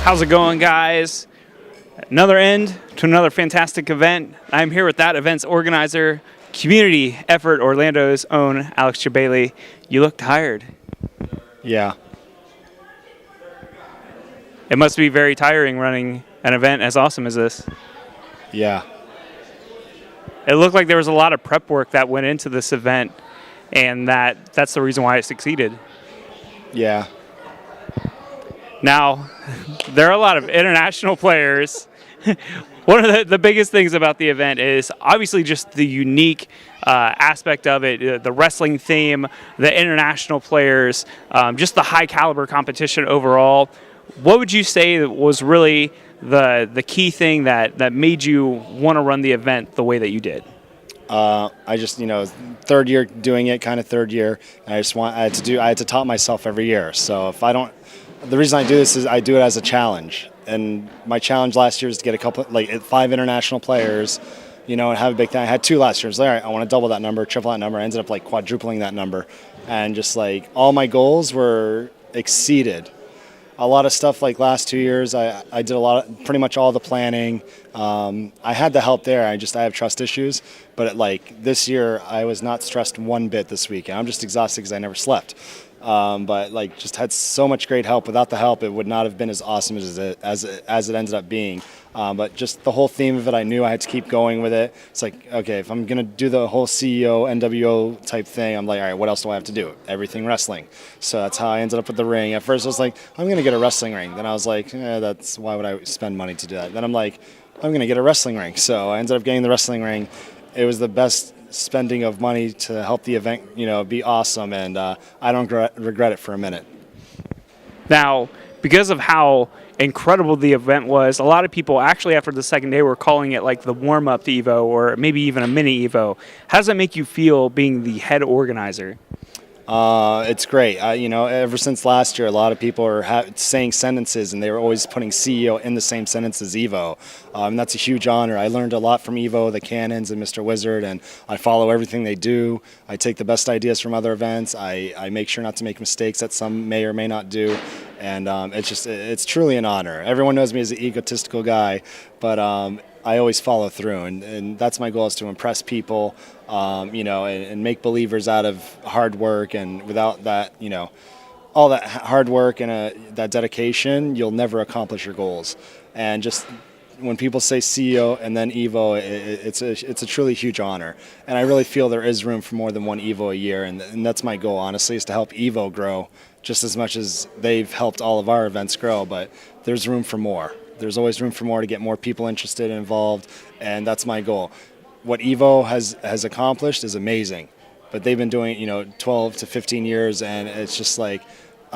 How's it going, guys? Another end to another fantastic event. I'm here with that event's organizer, community effort Orlando's own Alex Jebailey. You look tired. Yeah. It must be very tiring running an event as awesome as this. Yeah. It looked like there was a lot of prep work that went into this event, and that's the reason why it succeeded. Yeah. Now, there are a lot of international players. One of the biggest things about the event is obviously just the unique aspect of it, the wrestling theme, the international players, just the high caliber competition overall. What would you say was really the key thing that made you want to run the event the way that you did? I just, third year doing it, kind of third year. And I had to top myself every year. So if I don't, the reason I do this is I do it as a challenge. And my challenge last year is to get 5 international players, and have a big thing. I had 2 last year. I was like, all right, I want to double that number, triple that number. I ended up quadrupling that number. And just all my goals were exceeded. A lot of stuff last 2 years, I did pretty much all the planning. I had the help there. I have trust issues. But this year, I was not stressed one bit this weekend. I'm just exhausted because I never slept. But just had so much great help. Without the help, it would not have been as awesome as it ended up being. But just the whole theme of it, I knew I had to keep going with it. It's okay, if I'm going to do the whole CEO, NWO type thing, I'm all right, what else do I have to do? Everything wrestling. So that's how I ended up with the ring. At first, I was I'm going to get a wrestling ring. Then I was why would I spend money to do that? Then I'm I'm going to get a wrestling ring. So I ended up getting the wrestling ring. It was the best spending of money to help the event, be awesome, and I don't regret it for a minute. Now, because of how incredible the event was, a lot of people actually after the second day were calling it the warm-up to EVO or maybe even a mini EVO. How does that make you feel being the head organizer? It's great. Ever since last year, a lot of people are saying sentences, and they were always putting CEO in the same sentence as EVO. And that's a huge honor. I learned a lot from EVO, the Cannons, and Mr. Wizard, and I follow everything they do. I take the best ideas from other events. I make sure not to make mistakes that some may or may not do. And it's truly an honor. Everyone knows me as an egotistical guy, but I always follow through, and that's my goal, is to impress people, and make believers out of hard work. And without that, all that hard work and that dedication, you'll never accomplish your goals. And just when people say CEO and then EVO, it's a truly huge honor. And I really feel there is room for more than one EVO a year, and that's my goal, honestly, is to help EVO grow just as much as they've helped all of our events grow. But there's room for more. There's always room for more, to get more people interested and involved, and that's my goal. What EVO has accomplished is amazing, but they've been doing 12 to 15 years, and it's just I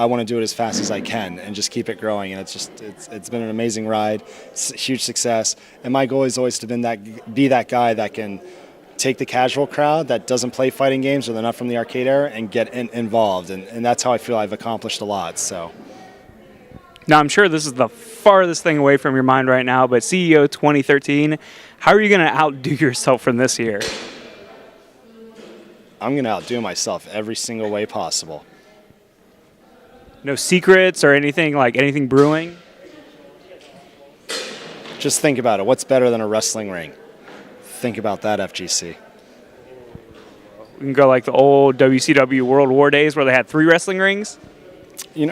want to do it as fast as I can and just keep it growing. And it's been an amazing ride. It's a huge success, and my goal is always to be that guy that can take the casual crowd that doesn't play fighting games or they're not from the arcade era and get involved, and that's how I feel I've accomplished a lot. So. Now, I'm sure this is the farthest thing away from your mind right now, but CEO 2013, how are you going to outdo yourself from this year? I'm going to outdo myself every single way possible. No secrets or anything brewing? Just think about it. What's better than a wrestling ring? Think about that, FGC. We can go the old WCW World War days where they had 3 wrestling rings?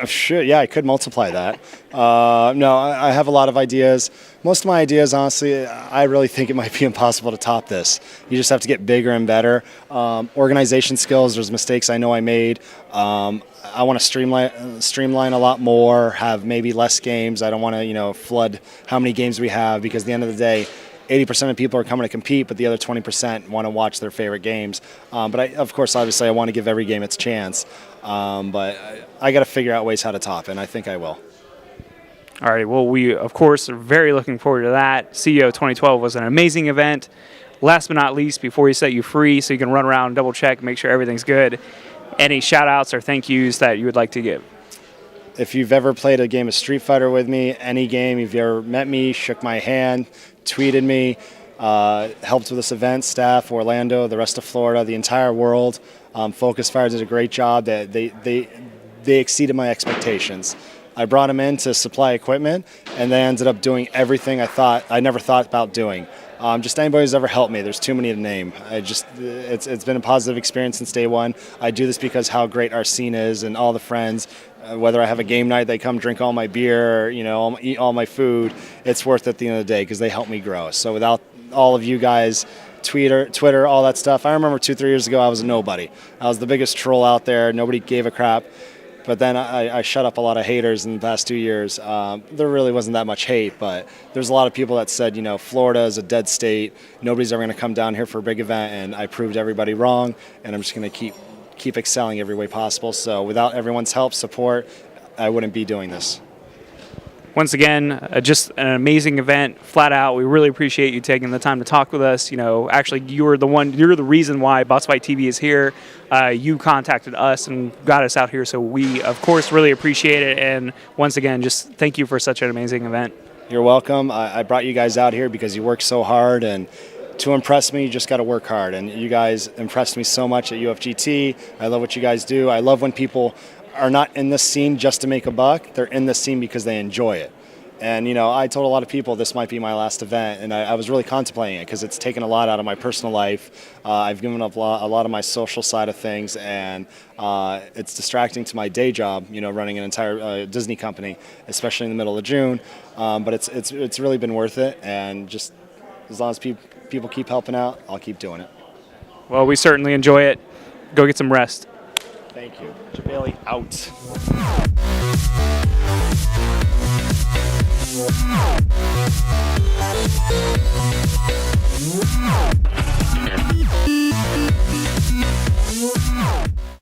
Sure, yeah, I could multiply that. No, I have a lot of ideas. Most of my ideas, honestly, I really think it might be impossible to top this. You just have to get bigger and better. Organization skills, there's mistakes I know I made. I want to streamline a lot more, have maybe less games. I don't want to, flood how many games we have, because at the end of the day, 80% of people are coming to compete, but the other 20% want to watch their favorite games. But of course, obviously, I want to give every game its chance. But I got to figure out ways how to top it, and I think I will. All right. Well, we, of course, are very looking forward to that. CEO 2012 was an amazing event. Last but not least, before we set you free so you can run around, double check, make sure everything's good, any shout-outs or thank yous that you would like to give? If you've ever played a game of Street Fighter with me, any game, if you've ever met me, shook my hand, tweeted me, helped with this event, staff, Orlando, the rest of Florida, the entire world, Focus Fire did a great job. They exceeded my expectations. I brought them in to supply equipment, and they ended up doing everything I never thought about doing. Just anybody who's ever helped me, there's too many to name. It's been a positive experience since day one. I do this because how great our scene is and all the friends. Whether I have a game night, they come drink all my beer, eat all my food. It's worth it at the end of the day because they help me grow. So without all of you guys, Twitter, all that stuff. I remember 2-3 years ago, I was a nobody. I was the biggest troll out there. Nobody gave a crap. But then I shut up a lot of haters in the past 2 years. There really wasn't that much hate, but there's a lot of people that said, Florida is a dead state. Nobody's ever going to come down here for a big event, and I proved everybody wrong, and I'm just going to keep excelling every way possible. So without everyone's help, support, I wouldn't be doing this. Once again, just an amazing event, flat out. We really appreciate you taking the time to talk with us. Actually, you're the reason why BossFightTV is here. You contacted us and got us out here, so we, of course, really appreciate it. And once again, just thank you for such an amazing event. You're welcome. I brought you guys out here because you work so hard, and to impress me, you just got to work hard. And you guys impressed me so much at UFGT. I love what you guys do. I love when people are not in this scene just to make a buck. They're in this scene because they enjoy it. And, I told a lot of people this might be my last event, and I was really contemplating it because it's taken a lot out of my personal life. I've given up a lot of my social side of things, and it's distracting to my day job, running an entire Disney company, especially in the middle of June. But it's really been worth it, and just as long as people keep helping out, I'll keep doing it. Well, we certainly enjoy it. Go get some rest. Thank you. Jebailey out. Yeah.